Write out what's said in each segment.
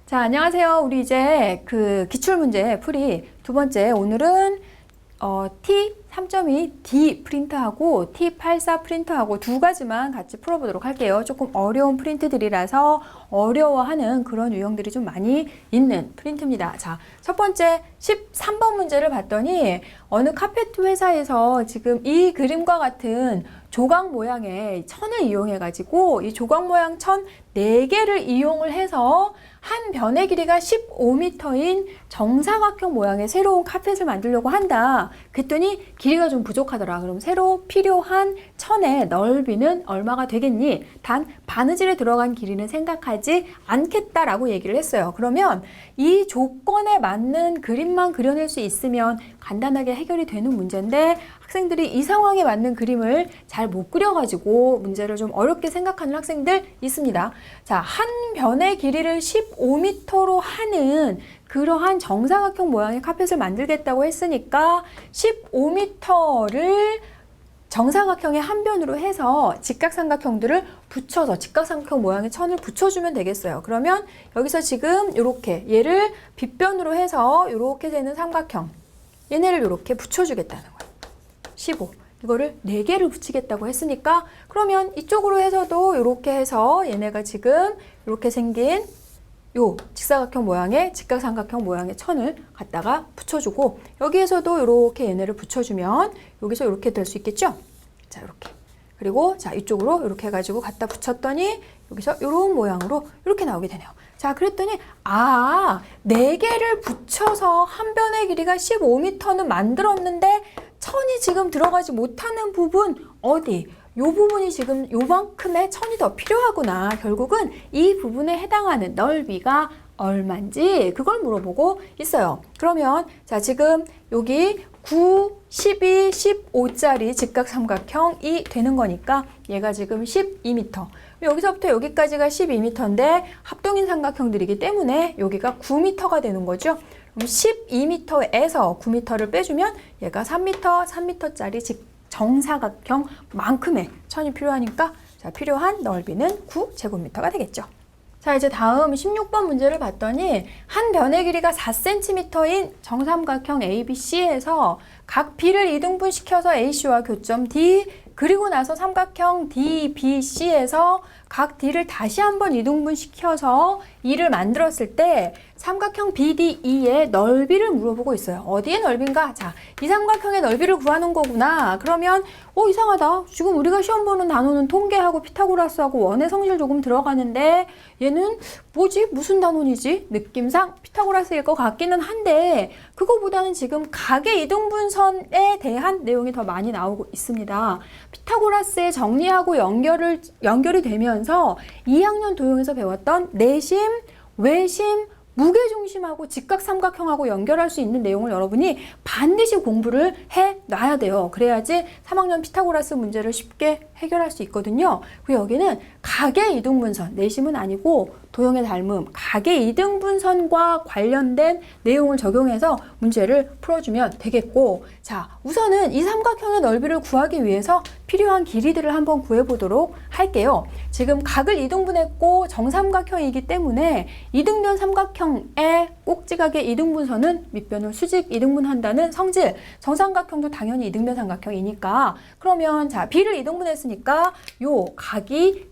자, 안녕하세요. 우리 이제 그 기출문제 풀이 두 번째, 오늘은 T3.2 D 프린트하고 T84 프린트하고 두 가지만 같이 풀어보도록 할게요. 조금 어려운 프린트들이라서 어려워하는 그런 유형들이 좀 많이 있는 프린트입니다. 자, 첫 번째 13번 문제를 봤더니 어느 카페트 회사에서 지금 이 그림과 같은 조각 모양의 천을 이용해가지고 이 조각 모양 천 4개를 이용을 해서 한 변의 길이가 15m인 정사각형 모양의 새로운 카펫을 만들려고 한다. 그랬더니 길이가 좀 부족하더라. 그럼 새로 필요한 천의 넓이는 얼마가 되겠니? 단 바느질에 들어간 길이는 생각하지 않겠다라고 얘기를 했어요. 그러면 이 조건에 맞는 그림만 그려낼 수 있으면 간단하게 해결이 되는 문제인데 학생들이 이 상황에 맞는 그림을 잘 못 그려가지고 문제를 좀 어렵게 생각하는 학생들 있습니다. 자, 한 변의 길이를 15m로 하는 그러한 정사각형 모양의 카펫을 만들겠다고 했으니까 15m를 정사각형의 한 변으로 해서 직각삼각형들을 붙여서 직각삼각형 모양의 천을 붙여주면 되겠어요. 그러면 여기서 지금 이렇게 얘를 빗변으로 해서 이렇게 되는 삼각형 얘네를 이렇게 붙여주겠다는 거예요. 15. 이거를 4개를 붙이겠다고 했으니까 그러면 이쪽으로 해서도 이렇게 해서 얘네가 지금 이렇게 생긴 요 직사각형 모양의 직각삼각형 모양의 천을 갖다가 붙여주고 여기에서도 이렇게 얘네를 붙여주면 여기서 이렇게 될 수 있겠죠? 자, 이렇게. 그리고 자, 이쪽으로 이렇게 해가지고 갖다 붙였더니 여기서 이런 모양으로 이렇게 나오게 되네요. 자, 그랬더니 4개를 붙여서 한 변의 길이가 15m는 만들었는데 천이 지금 들어가지 못하는 부분 어디? 요 부분이 지금 요만큼의 천이 더 필요하구나. 결국은 이 부분에 해당하는 넓이가 얼마인지 그걸 물어보고 있어요. 그러면 자, 지금 여기 9, 12, 15짜리 직각삼각형이 되는 거니까 얘가 지금 12m. 여기서부터 여기까지가 12m인데 합동인 삼각형들이기 때문에 여기가 9m가 되는 거죠. 그럼 12m에서 9m를 빼주면 얘가 3m, 3m짜리 정사각형만큼의 천이 필요하니까 자, 필요한 넓이는 9제곱미터가 되겠죠. 자, 이제 다음 16번 문제를 봤더니 한 변의 길이가 4cm인 정삼각형 ABC에서 각 B를 이등분시켜서 AC와 교점 D 그리고 나서 삼각형 DBC에서 각 D를 다시 한번 이등분시켜서 E를 만들었을 때 삼각형 BDE의 넓이를 물어보고 있어요. 어디의 넓이인가? 자, 이 삼각형의 넓이를 구하는 거구나. 그러면 이상하다. 지금 우리가 시험 보는 단원은 통계하고 피타고라스하고 원의 성질 조금 들어가는데 얘는 뭐지? 무슨 단원이지? 느낌상 피타고라스일 것 같기는 한데 그거보다는 지금 각의 이등분선에 대한 내용이 더 많이 나오고 있습니다. 피타고라스의 정리하고 연결이 되면서 2학년 도형에서 배웠던 내심, 외심, 무게중심하고 직각삼각형하고 연결할 수 있는 내용을 여러분이 반드시 공부를 해놔야 돼요. 그래야지 3학년 피타고라스 문제를 쉽게 해결할 수 있거든요. 그리고 여기는 각의 이등분선, 내심은 아니고 도형의 닮음, 각의 이등분선과 관련된 내용을 적용해서 문제를 풀어주면 되겠고 자, 우선은 이 삼각형의 넓이를 구하기 위해서 필요한 길이들을 한번 구해보도록 할게요. 지금 각을 이등분했고 정삼각형이기 때문에 이등변 삼각형의 꼭지각의 이등분선은 밑변을 수직 이등분한다는 성질, 정삼각형도 당연히 이등변 삼각형이니까 그러면 자, B를 이등분했으니까 요 각이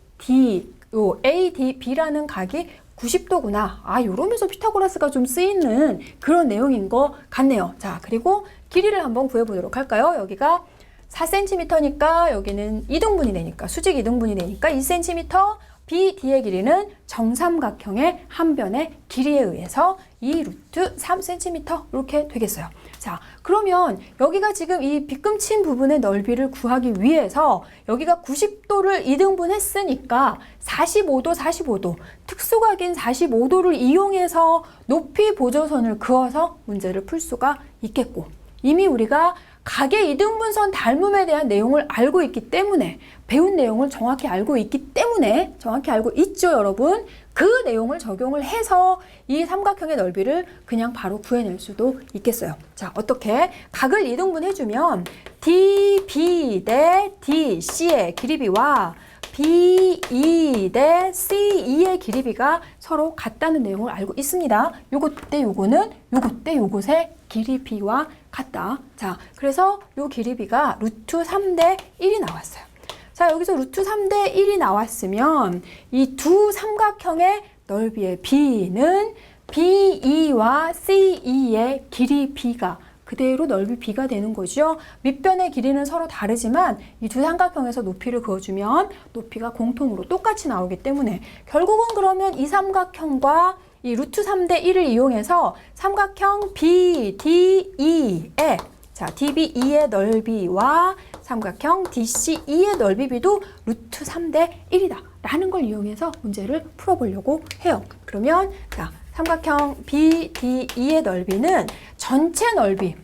요 ADB라는 각이 90도구나. 요러면서 피타고라스가 좀 쓰이는 그런 내용인 것 같네요. 자, 그리고 길이를 한번 구해보도록 할까요? 여기가 4cm니까 여기는 이등분이 되니까 수직 이등분이 되니까 2cm BD의 길이는 정삼각형의 한 변의 길이에 의해서 2 루트 3cm 이렇게 되겠어요. 자, 그러면 여기가 지금 이 빗금친 부분의 넓이를 구하기 위해서 여기가 90도를 이등분했으니까 45도 특수각인 45도를 이용해서 높이 보조선을 그어서 문제를 풀 수가 있겠고 이미 우리가 각의 이등분선 닮음에 대한 내용을 알고 있기 때문에 배운 내용을 정확히 알고 있기 때문에 정확히 알고 있죠, 여러분. 그 내용을 적용을 해서 이 삼각형의 넓이를 그냥 바로 구해낼 수도 있겠어요. 자, 어떻게? 각을 이등분해주면 DB 대 DC의 길이비와 BE 대 CE의 길이비가 서로 같다는 내용을 알고 있습니다. 요것 대 요거는 요것 대 요것의 길이비와 같다. 자, 그래서 요 길이비가 루트 3대 1이 나왔어요. 자, 여기서 루트 3대 1이 나왔으면 이 두 삼각형의 넓이의 B는 BE와 CE의 길이 B가 그대로 넓이 B가 되는 거죠. 밑변의 길이는 서로 다르지만 이 두 삼각형에서 높이를 그어주면 높이가 공통으로 똑같이 나오기 때문에 결국은 그러면 이 삼각형과 이 루트 3대 1을 이용해서 삼각형 BDE의 자, DBE의 넓이와 삼각형 DCE의 넓이비도 루트 3대 1이다 라는 걸 이용해서 문제를 풀어보려고 해요. 그러면 자, 삼각형 BDE의 넓이는 전체 넓이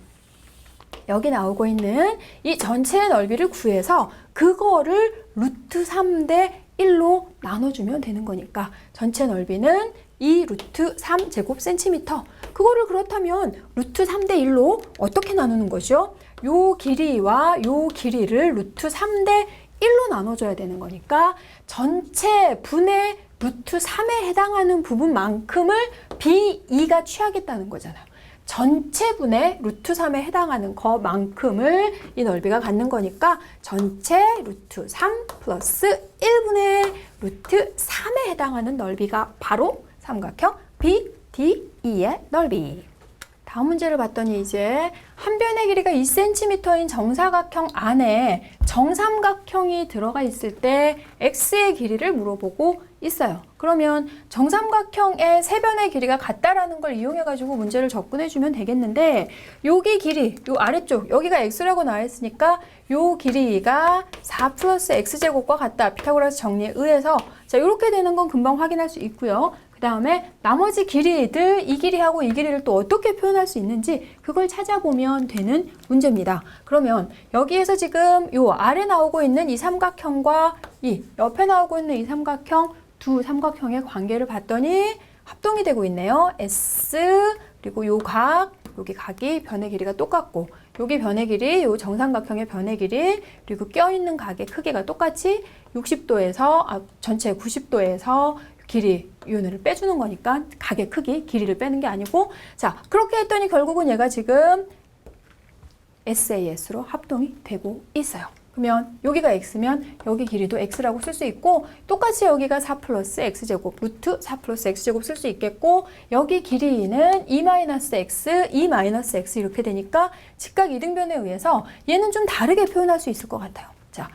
여기 나오고 있는 이 전체의 넓이를 구해서 그거를 루트 3대 1로 나눠주면 되는 거니까 전체 넓이는 2 루트 3 제곱센티미터 그거를 그렇다면 루트 3대 1로 어떻게 나누는 거죠? 요 길이와 요 길이를 루트 3대 1로 나눠줘야 되는 거니까 전체 분의 루트 3에 해당하는 부분만큼을 BE가 취하겠다는 거잖아요. 전체 분의 루트 3에 해당하는 것만큼을 이 넓이가 갖는 거니까 전체 루트 3 플러스 1분의 루트 3에 해당하는 넓이가 바로 삼각형 BDE의 넓이. 다음 문제를 봤더니 이제 한 변의 길이가 2cm인 정사각형 안에 정삼각형이 들어가 있을 때 x의 길이를 물어보고 있어요. 그러면 정삼각형의 세 변의 길이가 같다라는 걸 이용해 가지고 문제를 접근해 주면 되겠는데 여기 길이, 요 아래쪽 여기가 x라고 나와 있으니까 요 길이가 4 플러스 x제곱과 같다. 피타고라스 정리에 의해서 자, 이렇게 되는 건 금방 확인할 수 있고요. 그 다음에 나머지 길이들 이 길이하고 이 길이를 또 어떻게 표현할 수 있는지 그걸 찾아보면 되는 문제입니다. 그러면 여기에서 지금 요 아래 나오고 있는 이 삼각형과 이 옆에 나오고 있는 이 삼각형 두 삼각형의 관계를 봤더니 합동이 되고 있네요. S 그리고 요 각 여기 각이 변의 길이가 똑같고 여기 변의 길이 요 정삼각형의 변의 길이 그리고 껴있는 각의 크기가 똑같이 60도에서 전체 90도에서 길이 이온을 빼주는 거니까 각의 크기, 길이를 빼는 게 아니고 자 그렇게 했더니 결국은 얘가 지금 SAS로 합동이 되고 있어요. 그러면 여기가 x면 여기 길이도 x라고 쓸 수 있고 똑같이 여기가 4 플러스 x제곱 루트 4 플러스 x제곱 쓸 수 있겠고 여기 길이는 2-x, 2-x 이렇게 되니까 직각 이등변에 의해서 얘는 좀 다르게 표현할 수 있을 것 같아요. 자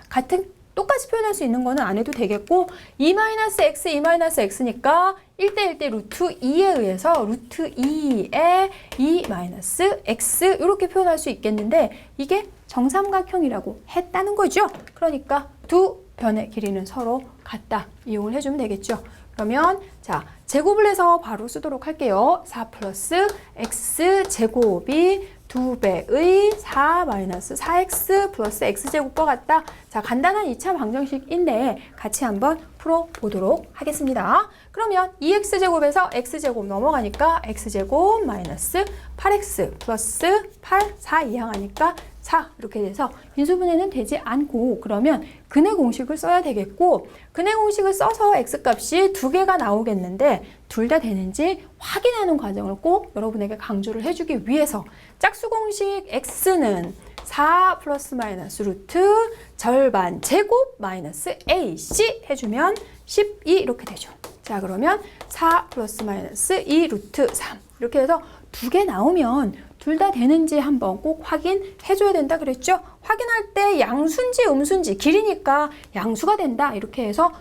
똑같이 표현할 수 있는 거는 안 해도 되겠고 2-x, 2-x니까 1대1대 루트 2에 의해서 루트 2에 2-x 이렇게 표현할 수 있겠는데 이게 정삼각형이라고 했다는 거죠. 그러니까 두 변의 길이는 서로 같다. 이용을 해주면 되겠죠. 그러면 자 제곱을 해서 바로 쓰도록 할게요. 4 플러스 x제곱이 2배의 4-4x 플러스 x제곱과 같다. 자, 간단한 2차 방정식인데 같이 한번 풀어보도록 하겠습니다. 그러면 2x제곱에서 x제곱 넘어가니까 x제곱 마이너스 8x 플러스 8, 4 이항하니까 4 이렇게 돼서 인수분해는 되지 않고 그러면 근의 공식을 써야 되겠고 근의 공식을 써서 x값이 두 개가 나오겠는데 둘 다 되는지 확인하는 과정을 꼭 여러분에게 강조를 해주기 위해서 짝수 공식 x는 4 플러스 마이너스 루트 절반 제곱 마이너스 ac 해주면 12 이렇게 되죠. 자 그러면 4 플러스 마이너스 2 루트 3 이렇게 해서 두 개 나오면 둘 다 되는지 한번 꼭 확인해 줘야 된다 그랬죠? 확인할 때 양수인지 음수인지 길이니까 양수가 된다 이렇게 해서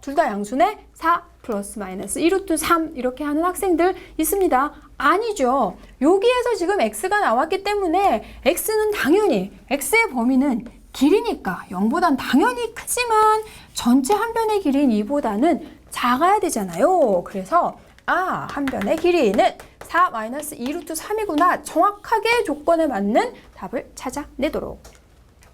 둘 다 양수네 4 플러스 마이너스 2 루트 3 이렇게 하는 학생들 있습니다. 아니죠. 여기에서 지금 x가 나왔기 때문에 x는 당연히 x의 범위는 길이니까 0보단 당연히 크지만 전체 한 변의 길이인 2보다는 작아야 되잖아요. 그래서 한 변의 길이는 4-2 루트 3이구나. 정확하게 조건에 맞는 답을 찾아내도록.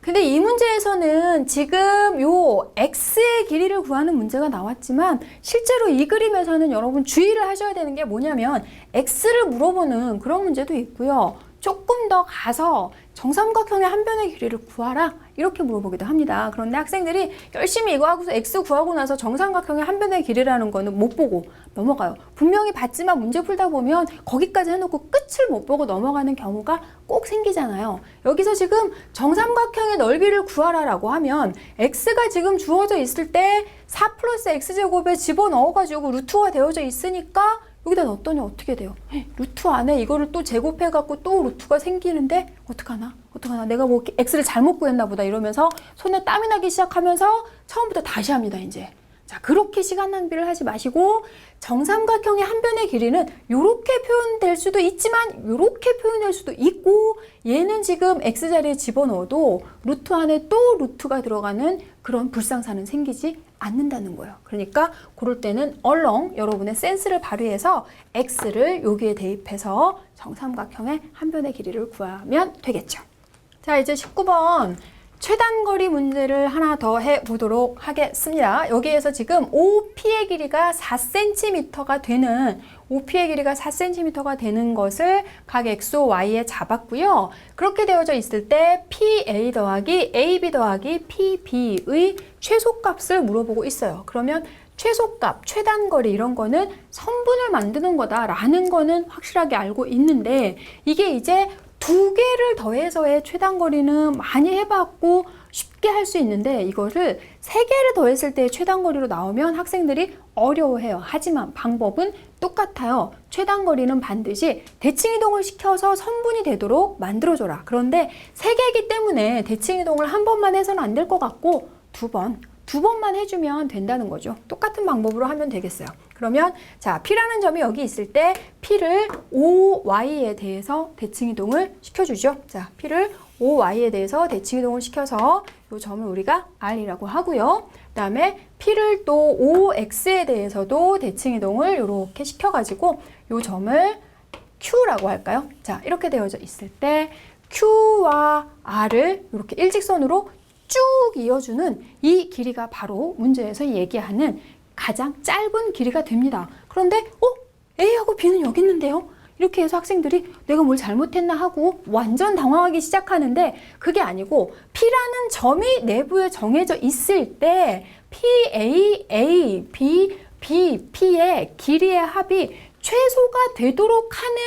근데 이 문제에서는 지금 요 x의 길이를 구하는 문제가 나왔지만 실제로 이 그림에서는 여러분 주의를 하셔야 되는 게 뭐냐면 x를 물어보는 그런 문제도 있고요. 조금 더 가서 정삼각형의 한 변의 길이를 구하라 이렇게 물어보기도 합니다. 그런데 학생들이 열심히 이거 하고서 x 구하고 나서 정삼각형의 한 변의 길이라는 거는 못 보고 넘어가요. 분명히 봤지만 문제 풀다 보면 거기까지 해놓고 끝을 못 보고 넘어가는 경우가 꼭 생기잖아요. 여기서 지금 정삼각형의 넓이를 구하라라고 하면 x가 지금 주어져 있을 때 4 플러스 x제곱에 집어넣어가지고 루트가 되어져 있으니까 여기다 넣었더니 어떻게 돼요? 루트 안에 이거를 또 제곱해갖고 또 루트가 생기는데 어떡하나? 내가 뭐 x를 잘못 구했나 보다 이러면서 손에 땀이 나기 시작하면서 처음부터 다시 합니다, 이제. 자, 그렇게 시간 낭비를 하지 마시고 정삼각형의 한 변의 길이는 이렇게 표현될 수도 있지만 이렇게 표현될 수도 있고 얘는 지금 x자리에 집어넣어도 루트 안에 또 루트가 들어가는 그런 불상사는 생기지 않는다는 거예요. 그러니까 그럴 때는 얼렁 여러분의 센스를 발휘해서 x를 여기에 대입해서 정삼각형의 한 변의 길이를 구하면 되겠죠. 자, 이제 19번 최단거리 문제를 하나 더 해보도록 하겠습니다. 여기에서 지금 OP의 길이가 4cm가 되는 OP의 길이가 4cm가 되는 것을 각 XO, Y에 잡았고요. 그렇게 되어져 있을 때 PA 더하기 AB 더하기 PB의 최소값을 물어보고 있어요. 그러면 최소값, 최단거리 이런 거는 선분을 만드는 거다라는 거는 확실하게 알고 있는데 이게 이제 두 개를 더해서의 최단거리는 많이 해봤고 쉽게 할 수 있는데 이거를 세 개를 더했을 때의 최단거리로 나오면 학생들이 어려워해요. 하지만 방법은 똑같아요. 최단거리는 반드시 대칭이동을 시켜서 선분이 되도록 만들어줘라. 그런데 세 개이기 때문에 대칭이동을 한 번만 해서는 안 될 것 같고 두 번만 해주면 된다는 거죠. 똑같은 방법으로 하면 되겠어요. 그러면 자, P라는 점이 여기 있을 때 P를 OY에 대해서 대칭이동을 시켜주죠. 자, P를 OY에 대해서 대칭이동을 시켜서 이 점을 우리가 R이라고 하고요. 그 다음에 P를 또 OX에 대해서도 대칭이동을 이렇게 시켜가지고 이 점을 Q라고 할까요? 자, 이렇게 되어져 있을 때 Q와 R을 이렇게 일직선으로 쭉 이어주는 이 길이가 바로 문제에서 얘기하는 가장 짧은 길이가 됩니다. 그런데 A하고 B는 여기 있는데요? 이렇게 해서 학생들이 내가 뭘 잘못했나 하고 완전 당황하기 시작하는데 그게 아니고 P라는 점이 내부에 정해져 있을 때 PA, A, B, B, P의 길이의 합이 최소가 되도록 하는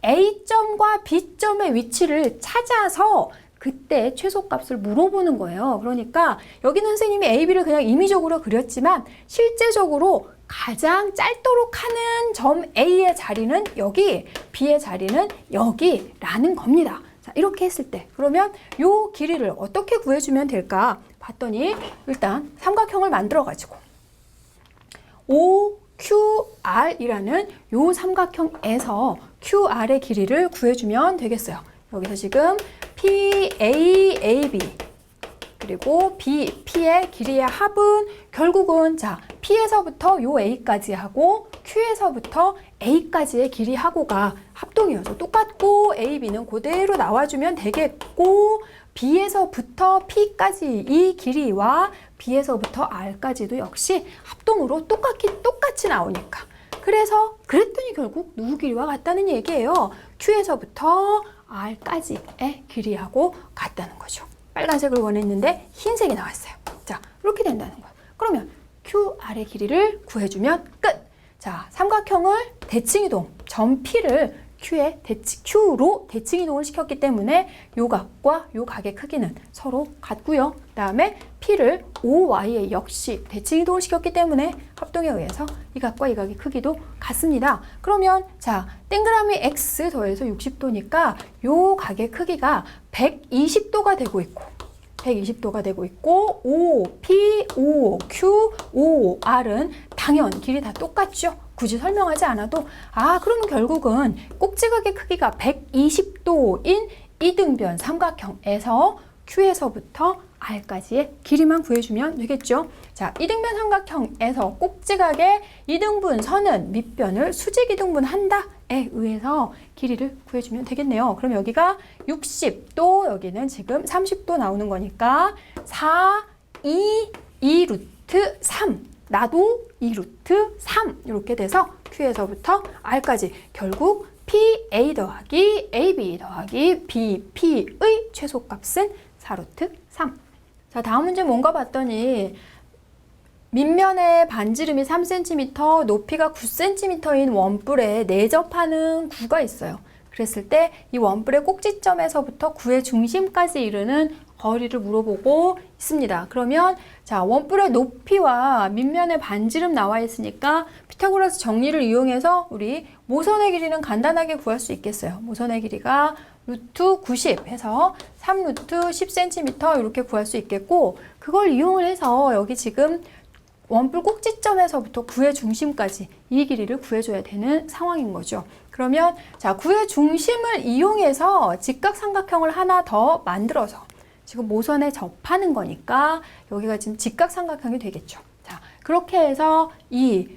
A점과 B점의 위치를 찾아서 그때 최소값을 물어보는 거예요. 그러니까 여기는 선생님이 A, B를 그냥 임의적으로 그렸지만 실제적으로 가장 짧도록 하는 점 A의 자리는 여기, B의 자리는 여기라는 겁니다. 자, 이렇게 했을 때 그러면 요 길이를 어떻게 구해주면 될까 봤더니 일단 삼각형을 만들어가지고 OQR이라는 요 삼각형에서 QR의 길이를 구해주면 되겠어요. 여기서 지금 PAAB 그리고 P의 길이의 합은 결국은 자 P에서부터 요 A까지 하고 Q에서부터 A까지의 길이하고가 합동이어서 똑같고 AB는 그대로 나와주면 되겠고 B에서부터 P까지 이 길이와 B에서부터 R까지도 역시 합동으로 똑같이 나오니까 그랬더니 결국 누구 길이와 같다는 얘기예요. Q에서부터 R까지의 길이하고 같다는 거죠. 빨간색을 원했는데 흰색이 나왔어요. 자, 이렇게 된다는 거예요. 그러면 QR의 길이를 구해주면 끝! 자, 삼각형을 대칭이동, 점 P를 Q로 대칭이동을 시켰기 때문에 요 각과 요 각의 크기는 서로 같고요. 그 다음에 P를 OY에 역시 대칭이동을 시켰기 때문에 합동에 의해서 이 각과 이 각의 크기도 같습니다. 그러면 자, 동그라미 X 더해서 60도니까 요 각의 크기가 120도가 되고 있고 O, P, O, Q, O, R은 당연 길이 다 똑같죠. 굳이 설명하지 않아도 그러면 결국은 꼭지각의 크기가 120도인 이등변 삼각형에서 Q에서부터 R까지의 길이만 구해주면 되겠죠. 자, 이등변 삼각형에서 꼭지각의 이등분 선은 밑변을 수직 이등분한다에 의해서 길이를 구해주면 되겠네요. 그럼 여기가 60도, 여기는 지금 30도 나오는 거니까 4, 2 루트 3 나도 2 루트 3 이렇게 돼서 Q에서부터 R까지 결국 PA 더하기 AB 더하기 BP의 최소값은 4루트 3. 자, 다음 문제 뭔가 봤더니 밑면의 반지름이 3cm, 높이가 9cm인 원뿔에 내접하는 구가 있어요. 그랬을 때 이 원뿔의 꼭지점에서부터 구의 중심까지 이르는 거리를 물어보고 있습니다. 그러면 자, 원뿔의 높이와 밑면의 반지름 나와 있으니까 피타고라스 정리를 이용해서 우리 모선의 길이는 간단하게 구할 수 있겠어요. 모선의 길이가 루트 90 해서 3루트 10cm 이렇게 구할 수 있겠고, 그걸 이용을 해서 여기 지금 원뿔 꼭지점에서부터 구의 중심까지 이 길이를 구해줘야 되는 상황인 거죠. 그러면 자, 구의 중심을 이용해서 직각삼각형을 하나 더 만들어서 지금 모선에 접하는 거니까 여기가 지금 직각삼각형이 되겠죠. 자, 그렇게 해서 이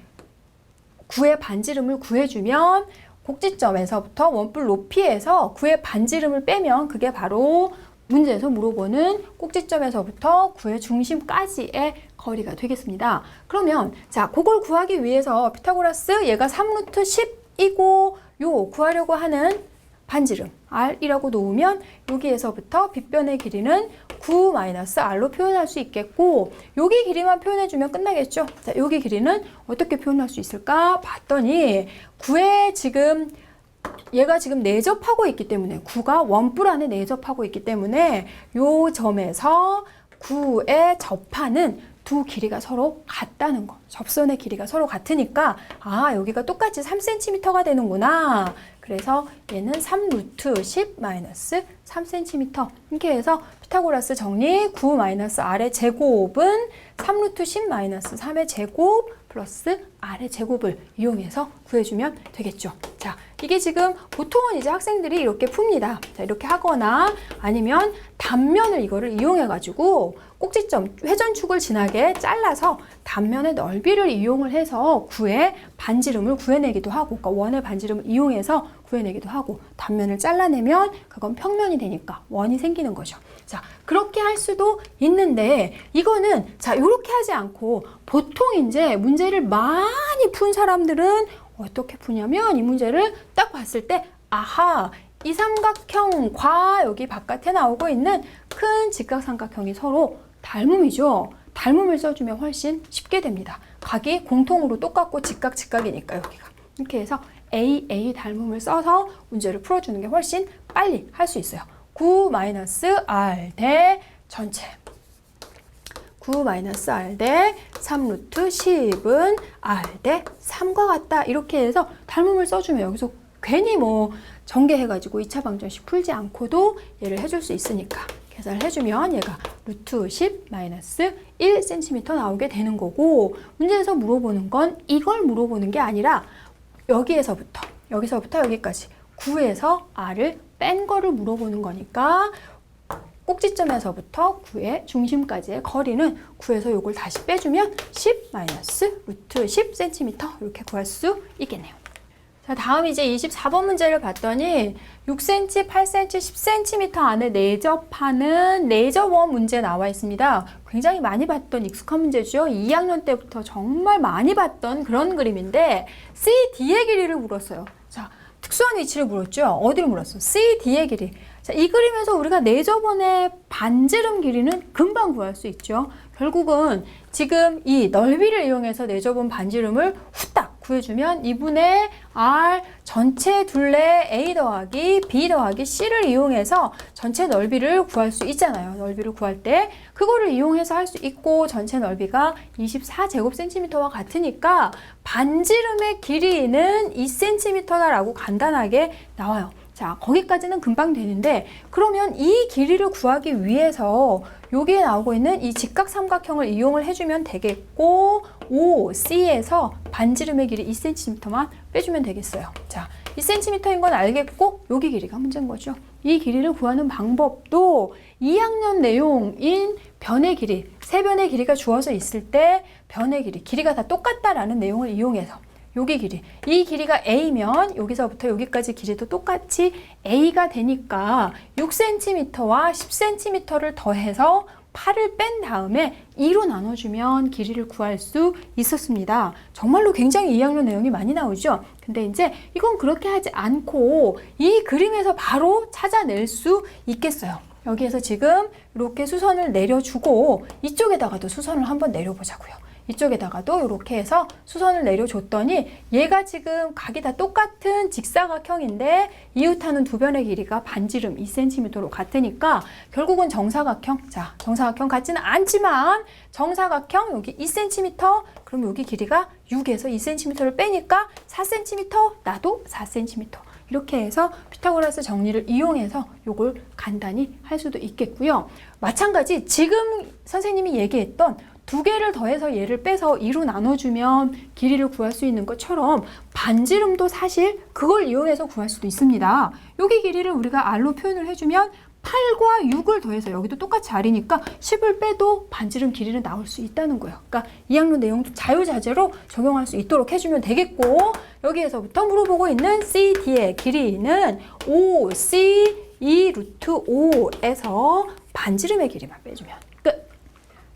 구의 반지름을 구해주면 꼭지점에서부터 원뿔 높이에서 구의 반지름을 빼면 그게 바로 문제에서 물어보는 꼭지점에서부터 구의 중심까지의 거리가 되겠습니다. 그러면 자, 그걸 구하기 위해서 피타고라스 얘가 3루트 10이고 요 구하려고 하는 반지름 R이라고 놓으면 여기에서부터 빗변의 길이는 9-R로 표현할 수 있겠고, 여기 길이만 표현해주면 끝나겠죠. 자, 여기 길이는 어떻게 표현할 수 있을까 봤더니 구에 지금 얘가 지금 내접하고 있기 때문에 구가 원뿔 안에 내접하고 있기 때문에 요 점에서 구에 접하는 두 길이가 서로 같다는 거. 접선의 길이가 서로 같으니까 아, 여기가 똑같이 3cm가 되는구나. 그래서 얘는 3루트 10 마이너스 3cm. 이렇게 해서 피타고라스 정리 9-R의 제곱은 3루트 10 마이너스 3의 제곱 플러스 R의 제곱을 이용해서 구해주면 되겠죠. 자, 이게 지금 보통은 이제 학생들이 이렇게 풉니다. 자, 이렇게 하거나 아니면 단면을 이거를 이용해가지고 꼭지점, 회전축을 지나게 잘라서 단면의 넓이를 이용을 해서 구의 반지름을 구해내기도 하고, 그러니까 원의 반지름을 이용해서 구해내기도 하고, 단면을 잘라내면 그건 평면이 되니까 원이 생기는 거죠. 자, 그렇게 할 수도 있는데 이거는 자, 이렇게 하지 않고 보통 이제 문제를 많이 푼 사람들은 어떻게 푸냐면 이 문제를 딱 봤을 때 아하, 이 삼각형과 여기 바깥에 나오고 있는 큰 직각삼각형이 서로 닮음이죠. 닮음을 써주면 훨씬 쉽게 됩니다. 각이 공통으로 똑같고 직각이니까 여기가. 이렇게 해서 A 닮음을 써서 문제를 풀어주는 게 훨씬 빨리 할 수 있어요. 9-R 대 전체. 9-R 대 3루트 10은 R 대 3과 같다. 이렇게 해서 닮음을 써주면 여기서 괜히 뭐 전개해가지고 2차 방정식 풀지 않고도 얘를 해줄 수 있으니까 계산을 해주면 얘가 루트 10 마이너스 1cm 나오게 되는 거고, 문제에서 물어보는 건 이걸 물어보는 게 아니라 여기서부터 여기까지 9에서 R을 뺀 거를 물어보는 거니까 꼭지점에서부터 9의 중심까지의 거리는 9에서 요걸 다시 빼주면 10 마이너스 루트 10cm 이렇게 구할 수 있겠네요. 자, 다음 이제 24번 문제를 봤더니 6cm, 8cm, 10cm 안에 내접하는 내접원 문제 나와 있습니다. 굉장히 많이 봤던 익숙한 문제죠. 2학년 때부터 정말 많이 봤던 그런 그림인데 CD의 길이를 물었어요. 자, 특수한 위치를 물었죠. 어디를 물었어? CD의 길이. 자, 이 그림에서 우리가 내접원의 반지름 길이는 금방 구할 수 있죠. 결국은 지금 이 넓이를 이용해서 내접원 반지름을 후딱 구해주면 2분의 R 전체 둘레 A 더하기 B 더하기 C를 이용해서 전체 넓이를 구할 수 있잖아요. 넓이를 구할 때 그거를 이용해서 할 수 있고, 전체 넓이가 24제곱센티미터와 같으니까 반지름의 길이는 2cm다라고 간단하게 나와요. 자, 거기까지는 금방 되는데, 그러면 이 길이를 구하기 위해서 여기에 나오고 있는 이 직각삼각형을 이용을 해주면 되겠고, OC에서 반지름의 길이 2cm만 빼주면 되겠어요. 자, 2cm인 건 알겠고 여기 길이가 문제인 거죠. 이 길이를 구하는 방법도 2학년 내용인 변의 길이, 세 변의 길이가 주어져 있을 때 변의 길이가 다 똑같다라는 내용을 이용해서 여기 길이, 이 길이가 A면 여기서부터 여기까지 길이도 똑같이 A가 되니까 6cm와 10cm를 더해서 8을 뺀 다음에 2로 나눠주면 길이를 구할 수 있었습니다. 정말로 굉장히 2학년 내용이 많이 나오죠. 근데 이제 이건 그렇게 하지 않고 이 그림에서 바로 찾아낼 수 있겠어요. 여기에서 지금 이렇게 수선을 내려주고 이쪽에다가도 수선을 한번 내려보자고요. 이쪽에다가도 이렇게 해서 수선을 내려줬더니 얘가 지금 각이 다 똑같은 직사각형인데 이웃하는 두 변의 길이가 반지름 2cm로 같으니까 결국은 정사각형. 자, 정사각형 같지는 않지만 정사각형 여기 2cm, 그럼 여기 길이가 6에서 2cm를 빼니까 4cm, 나도 4cm. 이렇게 해서 피타고라스 정리를 이용해서 요걸 간단히 할 수도 있겠고요. 마찬가지 지금 선생님이 얘기했던 두 개를 더해서 얘를 빼서 2로 나눠주면 길이를 구할 수 있는 것처럼 반지름도 사실 그걸 이용해서 구할 수도 있습니다. 여기 길이를 우리가 R로 표현을 해주면 8과 6을 더해서 여기도 똑같이 R이니까 10을 빼도 반지름 길이는 나올 수 있다는 거예요. 그러니까 2학년 내용도 자유자재로 적용할 수 있도록 해주면 되겠고, 여기에서부터 물어보고 있는 CD의 길이는 5C 2 루트 5에서 반지름의 길이만 빼주면 끝.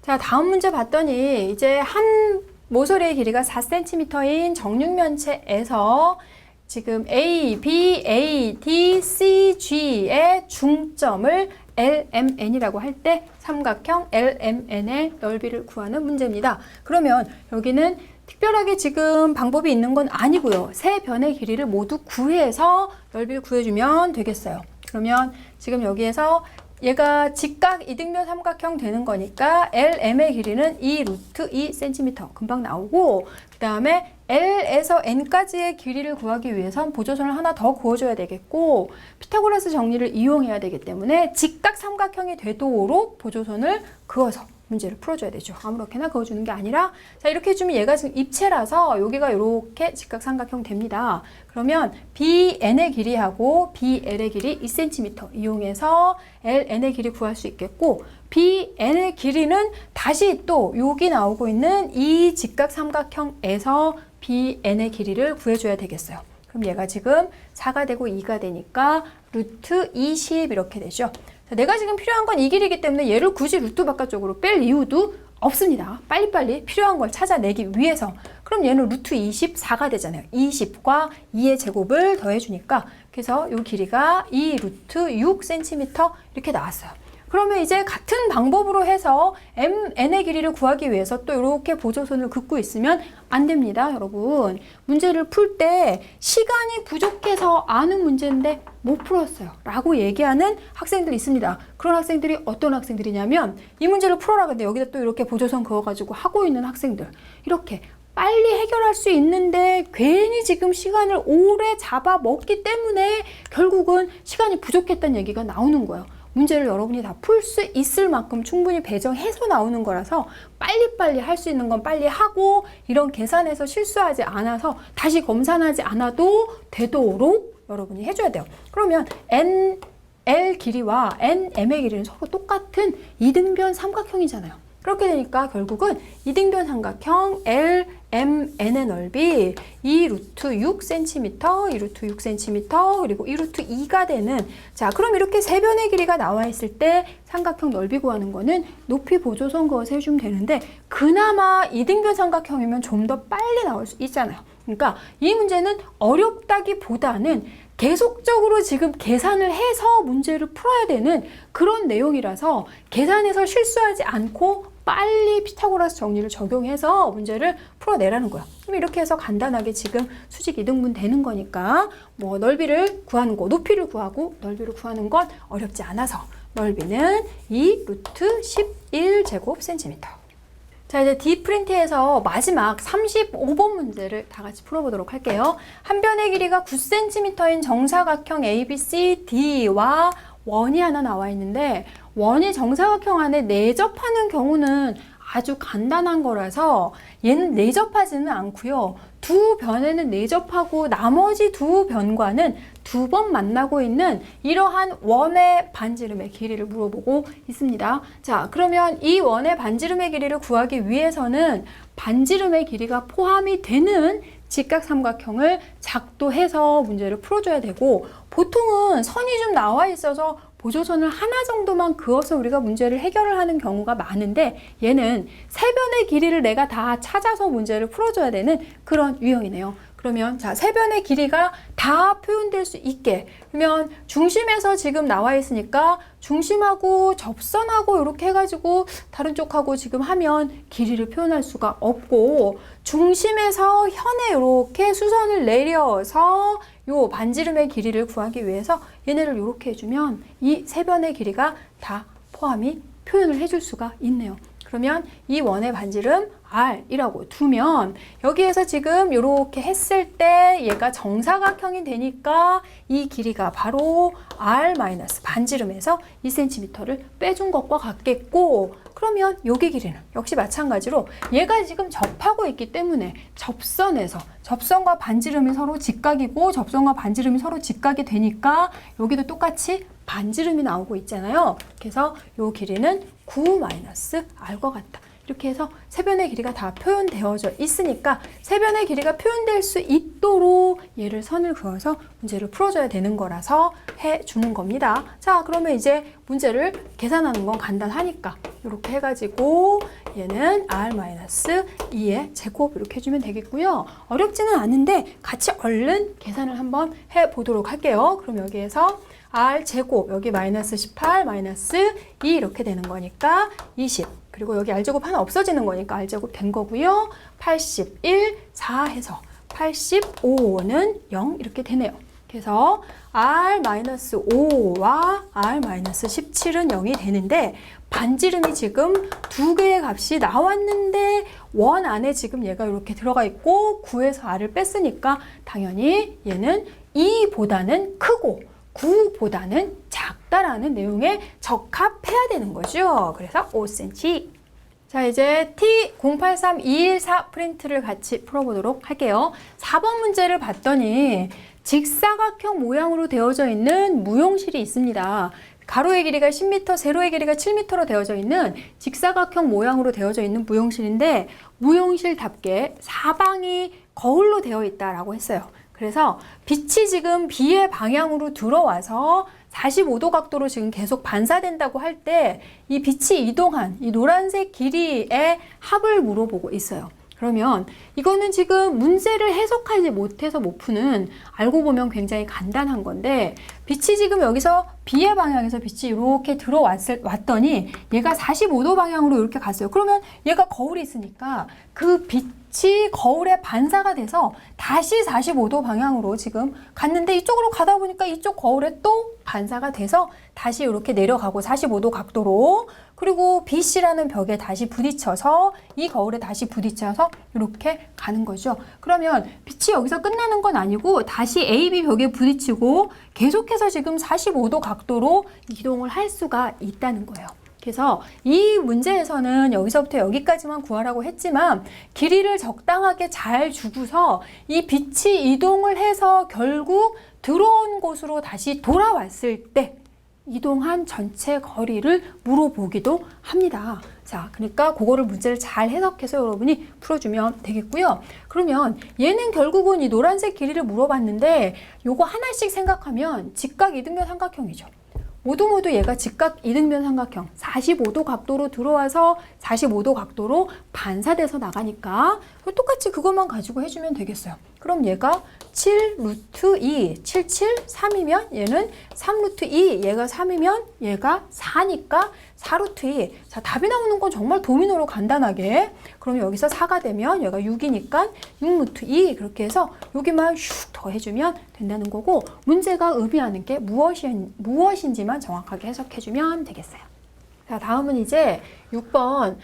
자, 다음 문제 봤더니 이제 한 모서리의 길이가 4cm인 정육면체에서 지금 A, B, A, D, C, G의 중점을 LMN이라고 할 때 삼각형 LMN의 넓이를 구하는 문제입니다. 그러면 여기는 특별하게 지금 방법이 있는 건 아니고요. 세 변의 길이를 모두 구해서 넓이를 구해주면 되겠어요. 그러면 지금 여기에서 얘가 직각 이등변 삼각형 되는 거니까 LM의 길이는 2 루트 2cm 금방 나오고, 그 다음에 L에서 N까지의 길이를 구하기 위해선 보조선을 하나 더 그어줘야 되겠고, 피타고라스 정리를 이용해야 되기 때문에 직각 삼각형이 되도록 보조선을 그어서 문제를 풀어줘야 되죠. 아무렇게나 그어주는 게 아니라, 자, 이렇게 해주면 얘가 지금 입체라서 여기가 이렇게 직각삼각형 됩니다. 그러면 BN의 길이하고 BL의 길이 2cm 이용해서 LN의 길이 구할 수 있겠고, BN의 길이는 다시 또 여기 나오고 있는 이 직각삼각형에서 BN의 길이를 구해줘야 되겠어요. 그럼 얘가 지금 4가 되고 2가 되니까 루트 20 이렇게 되죠. 자, 내가 지금 필요한 건 이 길이기 때문에 얘를 굳이 루트 바깥쪽으로 뺄 이유도 없습니다. 빨리빨리 필요한 걸 찾아내기 위해서. 그럼 얘는 루트 24가 되잖아요. 20과 2의 제곱을 더해주니까, 그래서 이 길이가 2 루트 6cm 이렇게 나왔어요. 그러면 이제 같은 방법으로 해서 MN의 길이를 구하기 위해서 또 이렇게 보조선을 긋고 있으면 안 됩니다, 여러분. 문제를 풀 때 시간이 부족해서 아는 문제인데 못 풀었어요 라고 얘기하는 학생들이 있습니다. 그런 학생들이 어떤 학생들이냐면, 이 문제를 풀어라 근데 여기다 또 이렇게 보조선 그어가지고 하고 있는 학생들, 이렇게 빨리 해결할 수 있는데 괜히 지금 시간을 오래 잡아먹기 때문에 결국은 시간이 부족했다는 얘기가 나오는 거예요. 문제를 여러분이 다 풀 수 있을 만큼 충분히 배정해서 나오는 거라서 빨리빨리 할 수 있는 건 빨리 하고, 이런 계산에서 실수하지 않아서 다시 검산하지 않아도 되도록 여러분이 해줘야 돼요. 그러면 NL 길이와 NM의 길이는 서로 똑같은 이등변 삼각형이잖아요. 그렇게 되니까 결국은 이등변 삼각형 LMN의 넓이 2 루트 6cm, 2 루트 6cm, 그리고 2 루트 2가 되는, 자, 그럼 이렇게 세 변의 길이가 나와 있을 때 삼각형 넓이 구하는 거는 높이 보조선 그어서 해주면 되는데, 그나마 이등변 삼각형이면 좀 더 빨리 나올 수 있잖아요. 그러니까 이 문제는 어렵다기보다는 계속적으로 지금 계산을 해서 문제를 풀어야 되는 그런 내용이라서 계산에서 실수하지 않고 빨리 피타고라스 정리를 적용해서 문제를 풀어내라는 거야. 그럼 이렇게 해서 간단하게 지금 수직 이등분 되는 거니까 뭐 넓이를 구하는 거, 높이를 구하고 넓이를 구하는 건 어렵지 않아서 넓이는 2 루트 11제곱cm. 자, 이제 D프린트에서 마지막 35번 문제를 다 같이 풀어보도록 할게요. 한 변의 길이가 9cm인 정사각형 ABCD와 원이 하나 나와 있는데, 원이 정사각형 안에 내접하는 경우는 아주 간단한 거라서 얘는 내접하지는 않고요. 두 변에는 내접하고 나머지 두 변과는 두 번 만나고 있는 이러한 원의 반지름의 길이를 물어보고 있습니다. 자, 그러면 이 원의 반지름의 길이를 구하기 위해서는 반지름의 길이가 포함이 되는 직각삼각형을 작도해서 문제를 풀어줘야 되고, 보통은 선이 좀 나와 있어서 보조선을 하나 정도만 그어서 우리가 문제를 해결을 하는 경우가 많은데 얘는 세 변의 길이를 내가 다 찾아서 문제를 풀어줘야 되는 그런 유형이네요. 그러면 자, 세 변의 길이가 다 표현될 수 있게, 그러면 중심에서 지금 나와 있으니까 중심하고 접선하고 이렇게 해가지고 다른 쪽하고 지금 하면 길이를 표현할 수가 없고, 중심에서 현에 이렇게 수선을 내려서 요 반지름의 길이를 구하기 위해서 얘네를 이렇게 해주면 이 세 변의 길이가 다 포함이 표현을 해줄 수가 있네요. 그러면 이 원의 반지름 R이라고 두면 여기에서 지금 이렇게 했을 때 얘가 정사각형이 되니까 이 길이가 바로 R- 반지름에서 2cm를 빼준 것과 같겠고, 그러면 여기 길이는 역시 마찬가지로 얘가 지금 접하고 있기 때문에 접선에서 접선과 반지름이 서로 직각이고 접선과 반지름이 서로 직각이 되니까 여기도 똑같이 반지름이 나오고 있잖아요. 그래서 이 길이는 9-R과 같다. 이렇게 해서 세 변의 길이가 다 표현되어져 있으니까 세 변의 길이가 표현될 수 있도록 얘를 선을 그어서 문제를 풀어줘야 되는 거라서 해주는 겁니다. 자, 그러면 이제 문제를 계산하는 건 간단하니까 이렇게 해가지고 얘는 R-2의 제곱 이렇게 해주면 되겠고요. 어렵지는 않은데 같이 얼른 계산을 한번 해보도록 할게요. 그럼 여기에서 R제곱, 여기 -18, -2 이렇게 되는 거니까 20. 그리고 여기 R제곱 하나 없어지는 거니까 R제곱 된 거고요. 81, 4 해서 85는 0 이렇게 되네요. 그래서 R-5와 R-17은 0이 되는데 반지름이 지금 두 개의 값이 나왔는데 원 안에 지금 얘가 이렇게 들어가 있고 9에서 R을 뺐으니까 당연히 얘는 2보다는 크고 9보다는 작다라는 내용에 적합해야 되는 거죠. 그래서 5cm. 자, 이제 T083214 프린트를 같이 풀어보도록 할게요. 4번 문제를 봤더니 직사각형 모양으로 되어져 있는 무용실이 있습니다. 가로의 길이가 10m, 세로의 길이가 7m로 되어져 있는 직사각형 모양으로 되어져 있는 무용실인데 무용실답게 사방이 거울로 되어 있다라고 했어요. 그래서 빛이 지금 B의 방향으로 들어와서 45도 각도로 지금 계속 반사된다고 할 때 이 빛이 이동한 이 노란색 길이의 합을 물어보고 있어요. 그러면 이거는 지금 문제를 해석하지 못해서 못 푸는, 알고 보면 굉장히 간단한 건데 빛이 지금 여기서 B의 방향에서 빛이 이렇게 들어왔더니 얘가 45도 방향으로 이렇게 갔어요. 그러면 얘가 거울이 있으니까 그 빛이 거울에 반사가 돼서 다시 45도 방향으로 지금 갔는데 이쪽으로 가다 보니까 이쪽 거울에 또 반사가 돼서 다시 이렇게 내려가고 45도 각도로, 그리고 BC라는 벽에 다시 부딪혀서 이 거울에 다시 부딪혀서 이렇게 가는 거죠. 그러면 빛이 여기서 끝나는 건 아니고 다시 AB 벽에 부딪히고 계속해서 지금 45도 각도로 이동을 할 수가 있다는 거예요. 그래서 이 문제에서는 여기서부터 여기까지만 구하라고 했지만 길이를 적당하게 잘 주고서 이 빛이 이동을 해서 결국 들어온 곳으로 다시 돌아왔을 때 이동한 전체 거리를 물어보기도 합니다. 자, 그러니까 그거를 문제를 잘 해석해서 여러분이 풀어주면 되겠고요. 그러면 얘는 결국은 이 노란색 길이를 물어봤는데 요거 하나씩 생각하면 직각 이등변 삼각형이죠. 모두 얘가 직각 이등변 삼각형 45도 각도로 들어와서 45도 각도로 반사돼서 나가니까 똑같이 그것만 가지고 해주면 되겠어요. 그럼 얘가 7 루트 2, 7, 3이면 얘는 3 루트 2, 얘가 3이면 얘가 4니까 4 루트 2. 자, 답이 나오는 건 정말 도미노로 간단하게. 그럼 여기서 4가 되면 얘가 6이니까 6 루트 2. 그렇게 해서 여기만 슉 더 해주면 된다는 거고, 문제가 의미하는 게 무엇인지만 정확하게 해석해주면 되겠어요. 자, 다음은 이제 6번.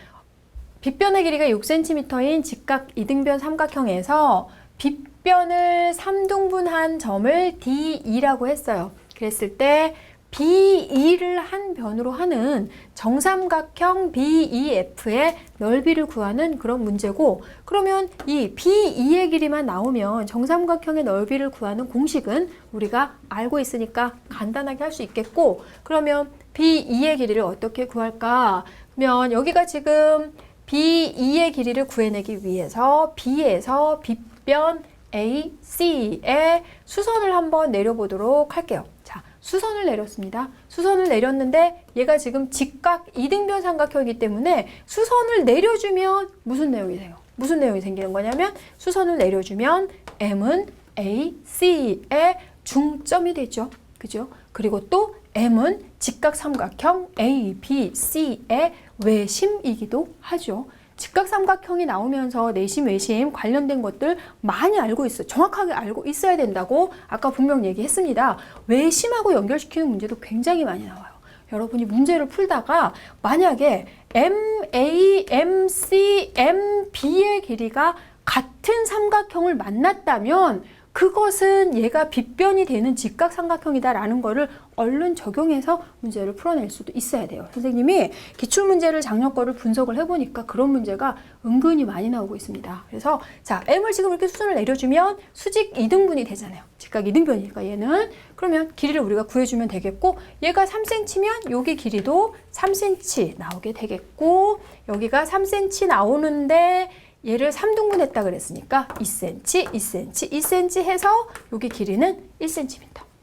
빗변의 길이가 6cm인 직각 이등변 삼각형에서 빗변을 3등분한 점을 D2라고 했어요. 그랬을 때 B2를 한 변으로 하는 정삼각형 BEF의 넓이를 구하는 그런 문제고, 그러면 이 B2의 길이만 나오면 정삼각형의 넓이를 구하는 공식은 우리가 알고 있으니까 간단하게 할 수 있겠고, 그러면 B2의 길이를 어떻게 구할까? 그러면 여기가 지금 B2의 길이를 구해내기 위해서 B에서 빗변 AC의 수선을 한번 내려보도록 할게요. 자, 수선을 내렸습니다. 수선을 내렸는데 얘가 지금 직각 이등변 삼각형이기 때문에 수선을 내려주면 무슨 내용이 돼요? 무슨 내용이 생기는 거냐면 수선을 내려주면 M은 A, C의 중점이 되죠. 그죠? 그리고 또 M은 직각 삼각형 A, B, C의 외심이기도 하죠. 직각 삼각형이 나오면서 내심, 외심 관련된 것들 많이 알고 있어요. 정확하게 알고 있어야 된다고 아까 분명 얘기했습니다. 외심하고 연결시키는 문제도 굉장히 많이 나와요. 여러분이 문제를 풀다가 만약에 MA, MC, MB의 길이가 같은 삼각형을 만났다면 그것은 얘가 빗변이 되는 직각삼각형이다라는 거를 얼른 적용해서 문제를 풀어낼 수도 있어야 돼요. 선생님이 기출문제를 작년 거를 분석을 해보니까 그런 문제가 은근히 많이 나오고 있습니다. 그래서 자, M을 지금 이렇게 수선을 내려주면 수직 이등분이 되잖아요. 직각 이등변이니까 얘는. 그러면 길이를 우리가 구해주면 되겠고 얘가 3cm면 여기 길이도 3cm 나오게 되겠고 여기가 3cm 나오는데 얘를 3등분 했다 그랬으니까 2cm, 2cm, 2cm 해서 여기 길이는 1cm.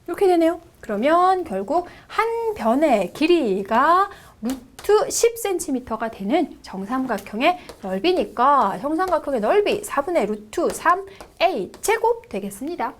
이렇게 되네요. 그러면 결국 한 변의 길이가 루트 10cm가 되는 정삼각형의 넓이니까 정삼각형의 넓이 4분의 루트 3a 제곱 되겠습니다.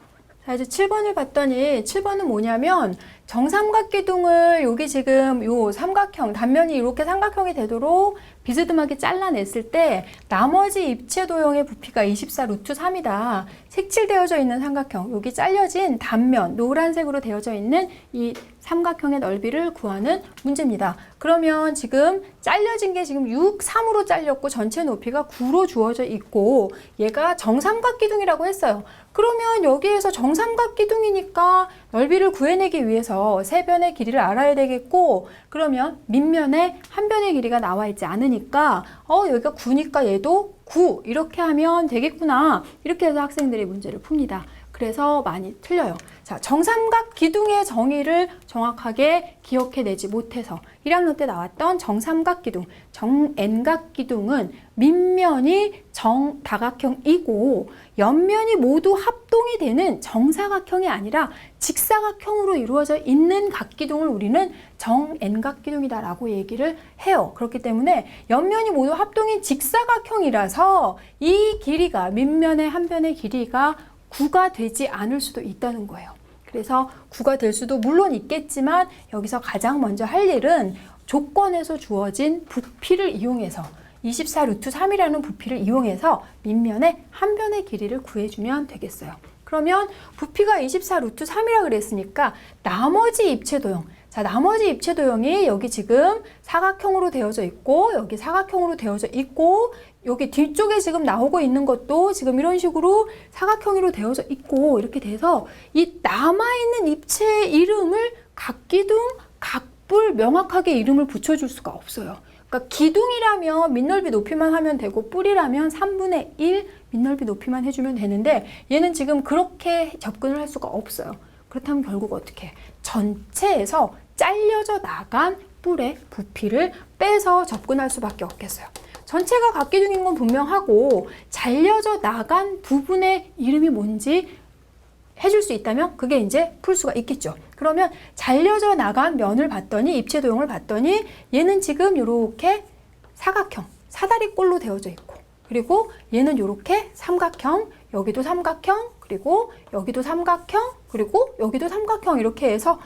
자, 이제 7번을 봤더니 7번은 뭐냐면 정삼각기둥을 여기 지금 요 삼각형 단면이 이렇게 삼각형이 되도록 비스듬하게 잘라냈을 때 나머지 입체 도형의 부피가 24 루트 3이다. 색칠되어져 있는 삼각형 여기 잘려진 단면 노란색으로 되어져 있는 이 삼각형의 넓이를 구하는 문제입니다. 그러면 지금 잘려진 게 지금 6, 3으로 잘렸고 전체 높이가 9로 주어져 있고 얘가 정삼각기둥이라고 했어요. 그러면 여기에서 정삼각기둥이니까 넓이를 구해내기 위해서 세 변의 길이를 알아야 되겠고 그러면 밑면에 한 변의 길이가 나와 있지 않으니까 여기가 9니까 얘도 9 이렇게 하면 되겠구나. 이렇게 해서 학생들이 문제를 풉니다. 그래서 많이 틀려요. 자, 정삼각 기둥의 정의를 정확하게 기억해내지 못해서 1학년 때 나왔던 정삼각 기둥, 정N각 기둥은 밑면이 정다각형이고 옆면이 모두 합동이 되는 정사각형이 아니라 직사각형으로 이루어져 있는 각기둥을 우리는 정N각 기둥이다라고 얘기를 해요. 그렇기 때문에 옆면이 모두 합동인 직사각형이라서 이 길이가 밑면의 한 변의 길이가 9가 되지 않을 수도 있다는 거예요. 그래서 9가 될 수도 물론 있겠지만 여기서 가장 먼저 할 일은 조건에서 주어진 부피를 이용해서 24 루트 3이라는 부피를 이용해서 밑면의 한 변의 길이를 구해주면 되겠어요. 그러면 부피가 24 루트 3이라 그랬으니까 나머지 입체 도형, 자, 나머지 입체 도형이 여기 지금 사각형으로 되어져 있고 여기 사각형으로 되어져 있고 여기 뒤쪽에 지금 나오고 있는 것도 지금 이런 식으로 사각형으로 되어져 있고 이렇게 돼서 이 남아있는 입체의 이름을 각기둥, 각뿔 명확하게 이름을 붙여줄 수가 없어요. 그러니까 기둥이라면 밑넓이 높이만 하면 되고 뿔이라면 3분의 1 밑넓이 높이만 해주면 되는데 얘는 지금 그렇게 접근을 할 수가 없어요. 그렇다면 결국 어떻게 해? 전체에서 잘려져 나간 뿔의 부피를 빼서 접근할 수밖에 없겠어요. 전체가 각기둥인 건 분명하고 잘려져 나간 부분의 이름이 뭔지 해줄 수 있다면 그게 이제 풀 수가 있겠죠. 그러면 잘려져 나간 면을 봤더니 입체 도형을 봤더니 얘는 지금 이렇게 사각형, 사다리꼴로 되어져 있고 그리고 얘는 이렇게 삼각형, 여기도 삼각형, 그리고 여기도 삼각형, 그리고 여기도 삼각형 이렇게 해서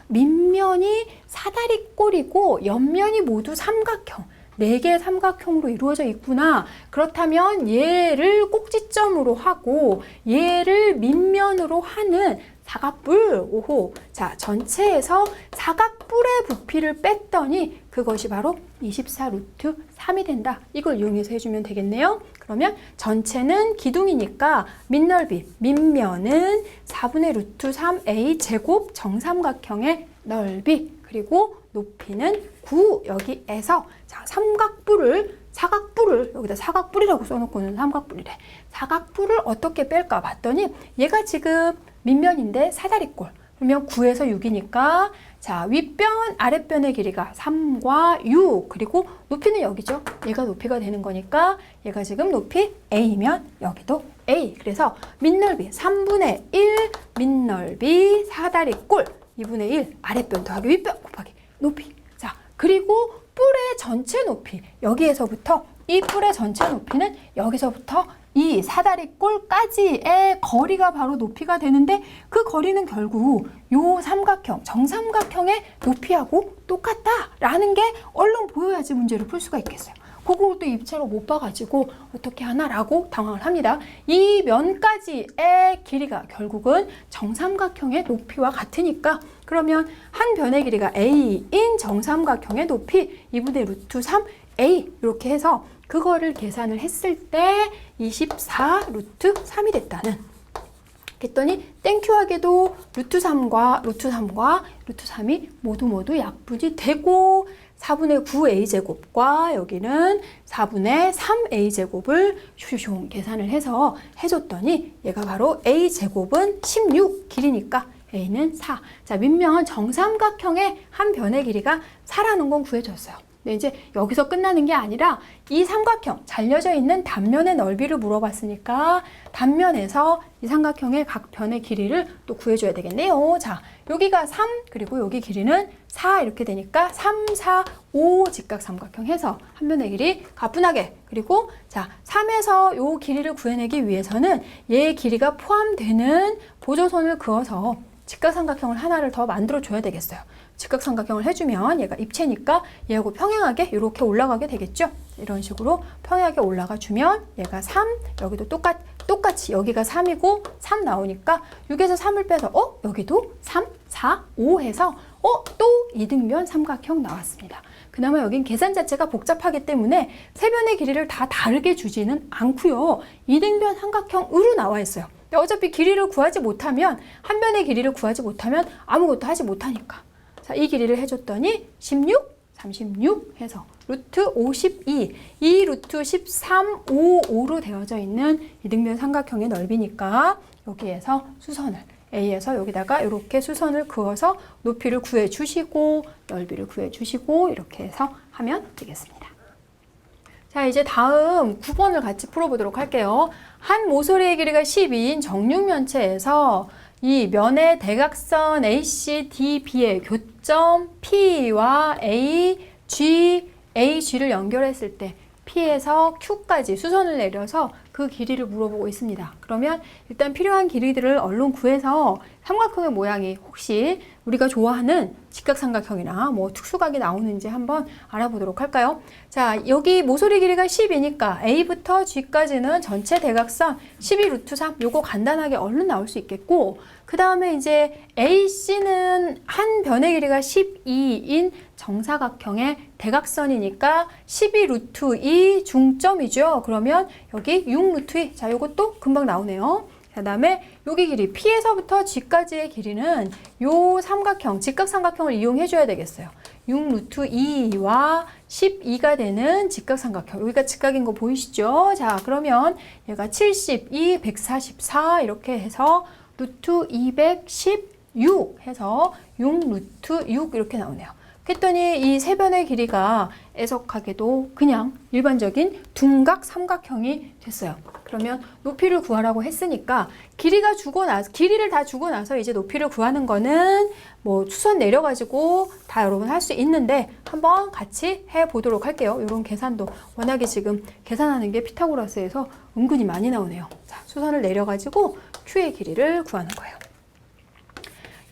밑면이 사다리꼴이고 옆면이 모두 삼각형 4개의 삼각형으로 이루어져 있구나. 그렇다면 얘를 꼭지점으로 하고 얘를 밑면으로 하는 사각뿔, 오호. 자, 전체에서 사각뿔의 부피를 뺐더니 그것이 바로 24 루트 3이 된다. 이걸 이용해서 해주면 되겠네요. 그러면 전체는 기둥이니까 밑넓이, 밑면은 4분의 루트 3a 제곱 정삼각형의 넓이 그리고 높이는 9 여기에서 자, 사각뿔을 여기다 사각뿔이라고 써놓고는 삼각뿔이래. 사각뿔을 어떻게 뺄까 봤더니 얘가 지금 밑면인데 사다리꼴. 그러면 9에서 6이니까 자, 윗변, 아랫변의 길이가 3과 6 그리고 높이는 여기죠. 얘가 높이가 되는 거니까 얘가 지금 높이 A면 여기도 A. 그래서 밑넓이 3분의 1 밑넓이 사다리꼴 2분의 1 아랫변 더하기 윗변 곱하기 높이. 자, 그리고 뿔의 전체 높이. 여기에서부터 이 뿔의 전체 높이는 여기서부터 이 사다리꼴까지의 거리가 바로 높이가 되는데 그 거리는 결국 요 삼각형, 정삼각형의 높이하고 똑같다라는 게 얼른 보여야지 문제를 풀 수가 있겠어요. 그걸 또 입체로 못 봐가지고 어떻게 하나라고 당황을 합니다. 이 면까지의 길이가 결국은 정삼각형의 높이와 같으니까 그러면 한 변의 길이가 a인 정삼각형의 높이 2분의 루트 3a 이렇게 해서 그거를 계산을 했을 때 24 루트 3이 됐다는. 그랬더니 땡큐하게도 루트 3과 루트 3이 모두 약분이 되고 4분의 9a제곱과 여기는 4분의 3a제곱을 슈슝 계산을 해서 해줬더니 얘가 바로 a제곱은 16 길이니까 a는 4. 자, 민명은 정삼각형의 한 변의 길이가 4라는 건 구해줬어요. 근데 이제 여기서 끝나는 게 아니라 이 삼각형 잘려져 있는 단면의 넓이를 물어봤으니까 단면에서 이 삼각형의 각 변의 길이를 또 구해줘야 되겠네요. 자, 여기가 3 그리고 여기 길이는 4 이렇게 되니까 3, 4, 5 직각삼각형 해서 한 변의 길이 가뿐하게. 그리고 자, 3에서 요 길이를 구해내기 위해서는 얘의 길이가 포함되는 보조선을 그어서 직각삼각형을 하나를 더 만들어줘야 되겠어요. 직각삼각형을 해주면 얘가 입체니까 얘하고 평행하게 이렇게 올라가게 되겠죠. 이런 식으로 평행하게 올라가 주면 얘가 3, 여기도 똑같이 여기가 3이고 3 나오니까 6에서 3을 빼서 여기도 3, 4, 5 해서 또 이등변 삼각형 나왔습니다. 그나마 여긴 계산 자체가 복잡하기 때문에 세 변의 길이를 다 다르게 주지는 않고요. 이등변 삼각형으로 나와 있어요. 어차피 길이를 구하지 못하면 한 변의 길이를 구하지 못하면 아무것도 하지 못하니까. 자, 이 길이를 해줬더니 16, 36 해서 루트 52, 이 루트 13, 5, 5로 되어져 있는 이등변 삼각형의 넓이니까 여기에서 수선을 A에서 여기다가 이렇게 수선을 그어서 높이를 구해주시고 넓이를 구해주시고 이렇게 해서 하면 되겠습니다. 자, 이제 다음 9번을 같이 풀어보도록 할게요. 한 모서리의 길이가 12인 정육면체에서 이 면의 대각선 ACDB의 교점 P와 AG를 연결했을 때 P에서 Q까지 수선을 내려서 그 길이를 물어보고 있습니다. 그러면 일단 필요한 길이들을 얼른 구해서 삼각형의 모양이 혹시 우리가 좋아하는 직각삼각형이나 뭐 특수각이 나오는지 한번 알아보도록 할까요? 자, 여기 모서리 길이가 10이니까 A부터 G까지는 전체 대각선 12 루트 3 요거 간단하게 얼른 나올 수 있겠고 그 다음에 이제 AC는 한 변의 길이가 12인 정사각형의 대각선이니까 12 루트 2 중점이죠. 그러면 여기 6 루트 2. 자, 요것도 금방 나오네요. 그 다음에 여기 길이 P에서부터 G까지의 길이는 요 삼각형, 직각삼각형을 이용해 줘야 되겠어요. 6 루트 2와 12가 되는 직각삼각형. 여기가 직각인 거 보이시죠? 자, 그러면 얘가 72, 144 이렇게 해서 루트 216 해서 6 루트 6 이렇게 나오네요. 그랬더니 이 세 변의 길이가 애석하게도 그냥 일반적인 둔각 삼각형이 됐어요. 그러면 높이를 구하라고 했으니까 길이를 다 주고 나서 이제 높이를 구하는 거는 뭐 수선 내려가지고 다 여러분 할 수 있는데 한번 같이 해보도록 할게요. 이런 계산도 워낙에 지금 계산하는 게 피타고라스에서 은근히 많이 나오네요. 자, 수선을 내려가지고 Q의 길이를 구하는 거예요.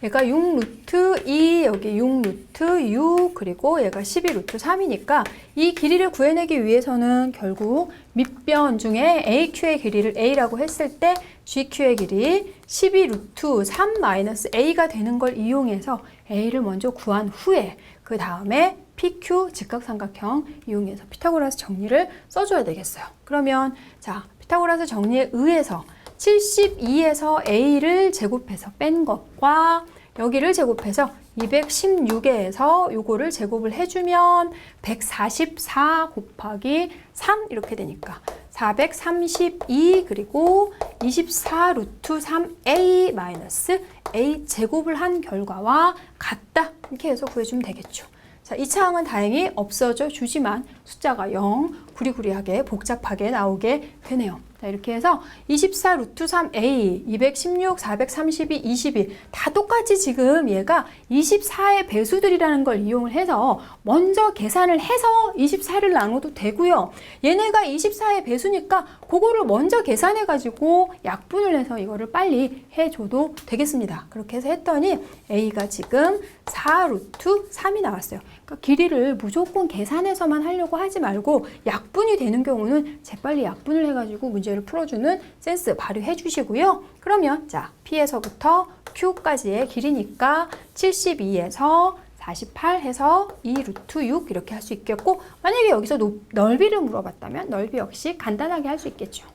얘가 6 루트 2, 여기 6 루트 6, 그리고 얘가 12 루트 3이니까 이 길이를 구해내기 위해서는 결국 밑변 중에 AQ의 길이를 A라고 했을 때 GQ의 길이 12 루트 3 마이너스 A가 되는 걸 이용해서 A를 먼저 구한 후에 그 다음에 PQ 직각삼각형 이용해서 피타고라스 정리를 써줘야 되겠어요. 그러면 자, 피타고라스 정리에 의해서 72에서 A를 제곱해서 뺀 것과 여기를 제곱해서 216에서 요거를 제곱을 해주면 144 곱하기 3 이렇게 되니까 432 그리고 24 루트 3A 마이너스 A 제곱을 한 결과와 같다. 이렇게 해서 구해주면 되겠죠. 자, 이 차항은 다행히 없어져 주지만 숫자가 0, 구리구리하게 복잡하게 나오게 되네요. 자, 이렇게 해서 24 루트 3a, 216, 432, 22 다 똑같이 지금 얘가 24의 배수들이라는 걸 이용을 해서 먼저 계산을 해서 24를 나눠도 되고요. 얘네가 24의 배수니까 그거를 먼저 계산해 가지고 약분을 해서 이거를 빨리 해줘도 되겠습니다. 그렇게 해서 했더니 a가 지금 4 루트 3이 나왔어요. 그러니까 길이를 무조건 계산해서만 하려고 하지 말고 약분이 되는 경우는 재빨리 약분을 해가지고 문제를 풀어주는 센스 발휘해 주시고요. 그러면 자 P에서부터 Q까지의 길이니까 72에서 48 해서 2 루트 6 이렇게 할 수 있겠고, 만약에 여기서 넓이를 물어봤다면 넓이 역시 간단하게 할 수 있겠죠.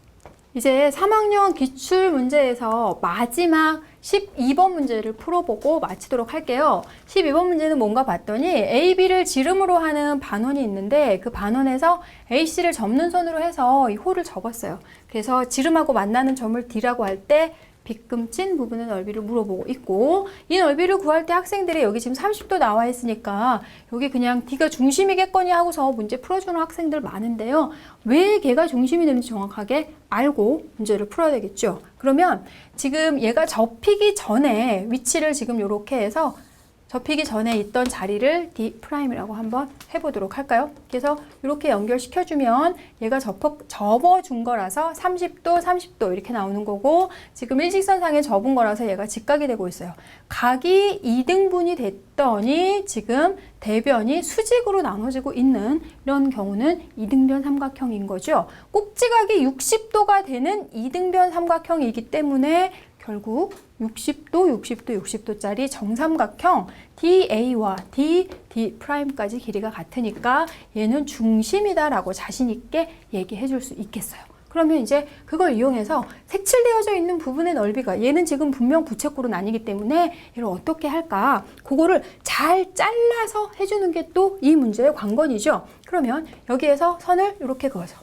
이제 3학년 기출 문제에서 마지막 12번 문제를 풀어보고 마치도록 할게요. 12번 문제는 뭔가 봤더니 A, B를 지름으로 하는 반원이 있는데 그 반원에서 AC를 접는 선으로 해서 이 홀을 접었어요. 그래서 지름하고 만나는 점을 D라고 할 때 빗금찐 부분의 넓이를 물어보고 있고, 이 넓이를 구할 때 학생들이 여기 지금 30도 나와 있으니까 여기 그냥 D가 중심이겠거니 하고서 문제 풀어주는 학생들 많은데요. 왜 걔가 중심이 되는지 정확하게 알고 문제를 풀어야 되겠죠. 그러면 지금 얘가 접히기 전에 위치를 지금 이렇게 해서 접히기 전에 있던 자리를 D'이라고 한번 해보도록 할까요? 그래서 이렇게 연결시켜주면 얘가 접어준 거라서 30도, 30도 이렇게 나오는 거고, 지금 일직선상에 접은 거라서 얘가 직각이 되고 있어요. 각이 2등분이 됐더니 지금 대변이 수직으로 나눠지고 있는 이런 경우는 이등변 삼각형인 거죠. 꼭지각이 60도가 되는 이등변 삼각형이기 때문에 결국 60도, 60도, 60도짜리 정삼각형 DA와 D'까지 길이가 같으니까 얘는 중심이다라고 자신 있게 얘기해 줄 수 있겠어요. 그러면 이제 그걸 이용해서 색칠되어져 있는 부분의 넓이가, 얘는 지금 분명 부채꼴은 아니기 때문에 얘를 어떻게 할까? 그거를 잘 잘라서 해주는 게 또 이 문제의 관건이죠. 그러면 여기에서 선을 이렇게 그어서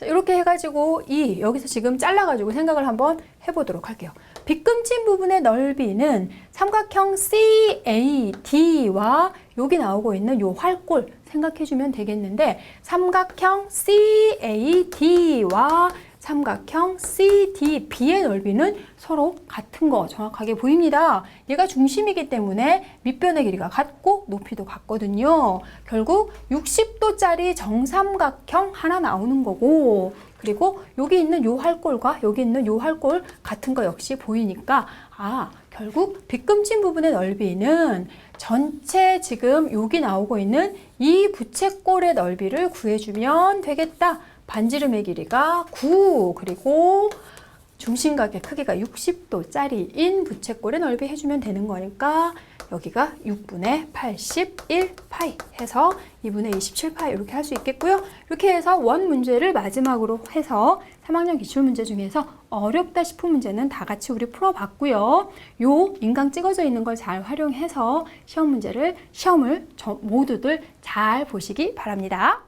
이렇게 해가지고 여기서 지금 잘라가지고 생각을 한번 해보도록 할게요. 빗금친 부분의 넓이는 삼각형 CAD와 여기 나오고 있는 요 활골 생각해주면 되겠는데, 삼각형 CAD와 삼각형 CDB의 넓이는 서로 같은 거 정확하게 보입니다. 얘가 중심이기 때문에 밑변의 길이가 같고 높이도 같거든요. 결국 60도짜리 정삼각형 하나 나오는 거고, 그리고 여기 있는 요 활골과 여기 있는 요 활골 같은 거 역시 보이니까 결국 빗금친 부분의 넓이는 전체 지금 여기 나오고 있는 이 부채꼴의 넓이를 구해주면 되겠다. 반지름의 길이가 9, 그리고 중심각의 크기가 60도짜리인 부채꼴의 넓이 해주면 되는 거니까 여기가 6분의 81파이 해서 2분의 27파이 이렇게 할 수 있겠고요. 이렇게 해서 원 문제를 마지막으로 해서 3학년 기출문제 중에서 어렵다 싶은 문제는 다 같이 우리 풀어봤고요. 요 인강 찍어져 있는 걸 잘 활용해서 시험을 모두들 잘 보시기 바랍니다.